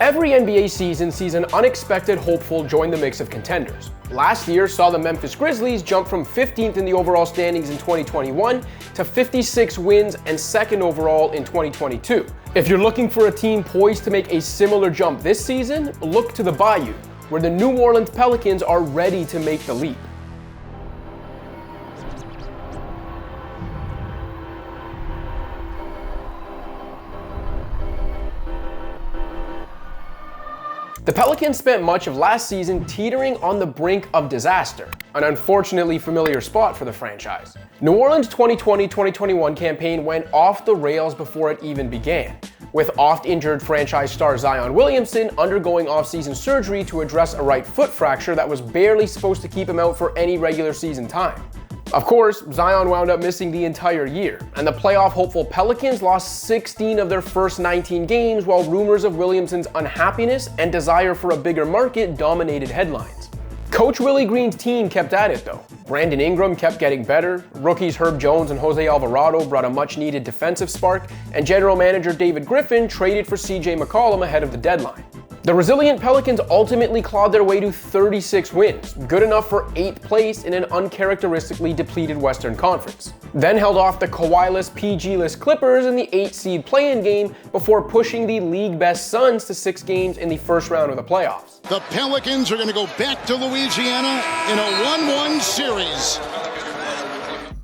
Every NBA season sees an unexpected hopeful join the mix of contenders. Last year saw the Memphis Grizzlies jump from 15th in the overall standings in 2021 to 56 wins and 2nd overall in 2022. If you're looking for a team poised to make a similar jump this season, look to the bayou, where the New Orleans Pelicans are ready to make the leap. The Pelicans spent much of last season teetering on the brink of disaster, an unfortunately familiar spot for the franchise. New Orleans' 2020-2021 campaign went off the rails before it even began, with oft-injured franchise star Zion Williamson undergoing off-season surgery to address a right foot fracture that was barely supposed to keep him out for any regular season time. Of course, Zion wound up missing the entire year, and the playoff hopeful Pelicans lost 16 of their first 19 games while rumors of Williamson's unhappiness and desire for a bigger market dominated headlines. Coach Willie Green's team kept at it though. Brandon Ingram kept getting better, rookies Herb Jones and Jose Alvarado brought a much-needed defensive spark, and general manager David Griffin traded for CJ McCollum ahead of the deadline. The resilient Pelicans ultimately clawed their way to 36 wins, good enough for 8th place in an uncharacteristically depleted Western Conference. Then held off the Kawhi-less, PG-less Clippers in the 8-seed play-in game before pushing the league-best Suns to 6 games in the first round of the playoffs. The Pelicans are going to go back to Louisiana in a 1-1 series.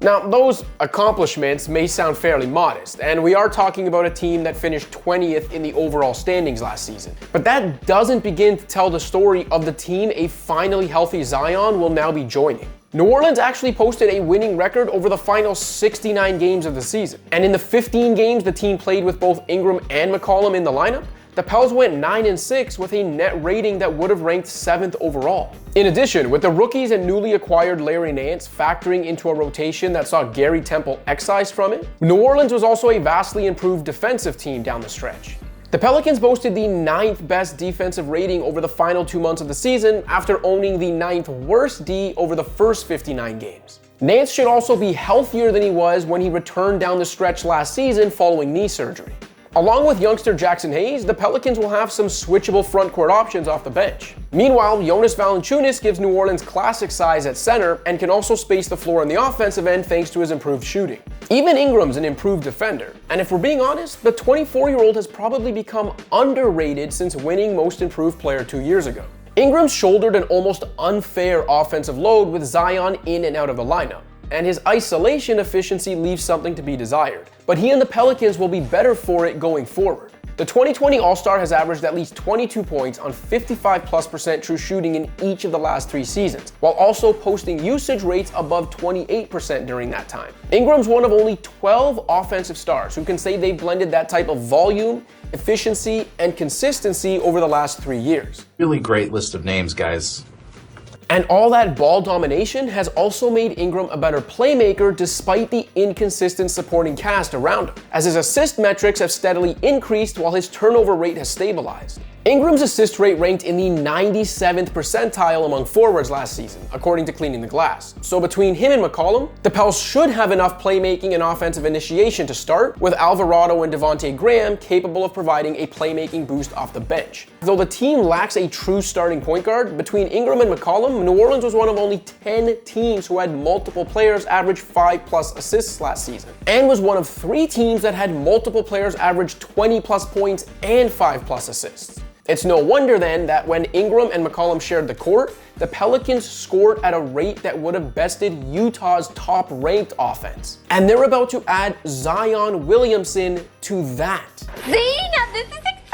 Now, those accomplishments may sound fairly modest, and we are talking about a team that finished 20th in the overall standings last season. But that doesn't begin to tell the story of the team a finally healthy Zion will now be joining. New Orleans actually posted a winning record over the final 69 games of the season. And in the 15 games the team played with both Ingram and McCollum in the lineup, the Pels went 9-6 with a net rating that would have ranked 7th overall. In addition, with the rookies and newly acquired Larry Nance factoring into a rotation that saw Gary Temple excised from it, New Orleans was also a vastly improved defensive team down the stretch. The Pelicans boasted the 9th best defensive rating over the final 2 months of the season after owning the 9th worst D over the first 59 games. Nance should also be healthier than he was when he returned down the stretch last season following knee surgery. Along with youngster Jackson Hayes, the Pelicans will have some switchable frontcourt options off the bench. Meanwhile, Jonas Valanciunas gives New Orleans classic size at center and can also space the floor on the offensive end thanks to his improved shooting. Even Ingram's an improved defender, and if we're being honest, the 24-year-old has probably become underrated since winning Most Improved Player 2 years ago. Ingram shouldered an almost unfair offensive load with Zion in and out of the lineup, and his isolation efficiency leaves something to be desired. But he and the Pelicans will be better for it going forward. The 2020 All-Star has averaged at least 22 points on 55+% true shooting in each of the last 3 seasons, while also posting usage rates above 28% during that time. Ingram's one of only 12 offensive stars who can say they've blended that type of volume, efficiency, and consistency over the last 3 years. Really great list of names, guys. And all that ball domination has also made Ingram a better playmaker despite the inconsistent supporting cast around him, as his assist metrics have steadily increased while his turnover rate has stabilized. Ingram's assist rate ranked in the 97th percentile among forwards last season, according to Cleaning the Glass. So between him and McCollum, the Pels should have enough playmaking and offensive initiation to start, with Alvarado and Devontae Graham capable of providing a playmaking boost off the bench. Though the team lacks a true starting point guard, between Ingram and McCollum, New Orleans was one of only 10 teams who had multiple players average 5+ assists last season, and was one of 3 teams that had multiple players average 20+ points and 5+ assists. It's no wonder then that when Ingram and McCollum shared the court, the Pelicans scored at a rate that would have bested Utah's top-ranked offense. And they're about to add Zion Williamson to that. See, now this is exciting!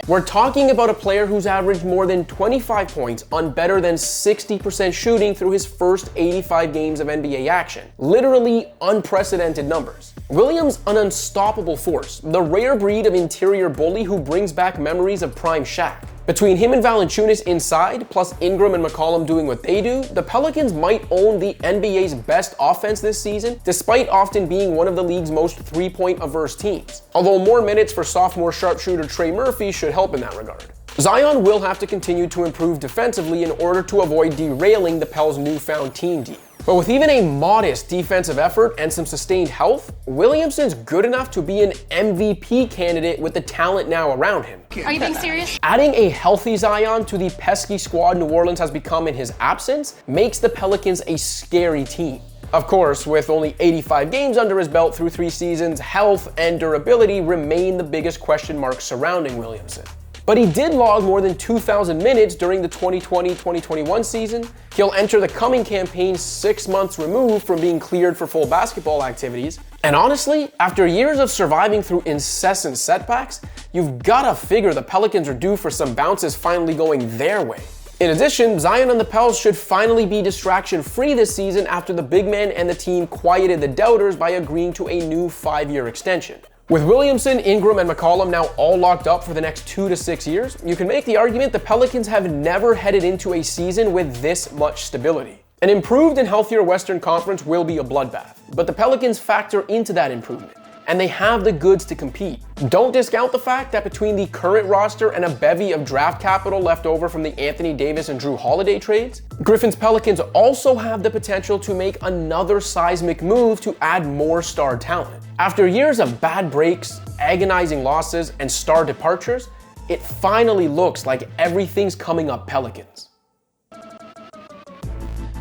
We're talking about a player who's averaged more than 25 points on better than 60% shooting through his first 85 games of NBA action. Literally unprecedented numbers. Williams, an unstoppable force, the rare breed of interior bully who brings back memories of prime Shaq. Between him and Valanciunas inside, plus Ingram and McCollum doing what they do, the Pelicans might own the NBA's best offense this season, despite often being one of the league's most three-point averse teams. Although more minutes for sophomore sharpshooter Trey Murphy should help in that regard. Zion will have to continue to improve defensively in order to avoid derailing the Pels' newfound team D. But with even a modest defensive effort and some sustained health, Williamson's good enough to be an MVP candidate with the talent now around him. Are you being serious? Adding a healthy Zion to the pesky squad New Orleans has become in his absence makes the Pelicans a scary team. Of course, with only 85 games under his belt through 3 seasons, health and durability remain the biggest question marks surrounding Williamson. But he did log more than 2,000 minutes during the 2020-2021 season. He'll enter the coming campaign 6 months removed from being cleared for full basketball activities. And honestly, after years of surviving through incessant setbacks, you've gotta figure the Pelicans are due for some bounces finally going their way. In addition, Zion and the Pels should finally be distraction-free this season after the big man and the team quieted the doubters by agreeing to a new 5-year extension. With Williamson, Ingram, and McCollum now all locked up for the next 2 to 6 years, you can make the argument the Pelicans have never headed into a season with this much stability. An improved and healthier Western Conference will be a bloodbath, but the Pelicans factor into that improvement, and they have the goods to compete. Don't discount the fact that between the current roster and a bevy of draft capital left over from the Anthony Davis and Drew Holiday trades, Griffin's Pelicans also have the potential to make another seismic move to add more star talent. After years of bad breaks, agonizing losses, and star departures, it finally looks like everything's coming up Pelicans.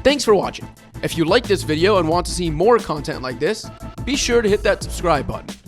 Thanks for watching. If you like this video and want to see more content like this, be sure to hit that subscribe button.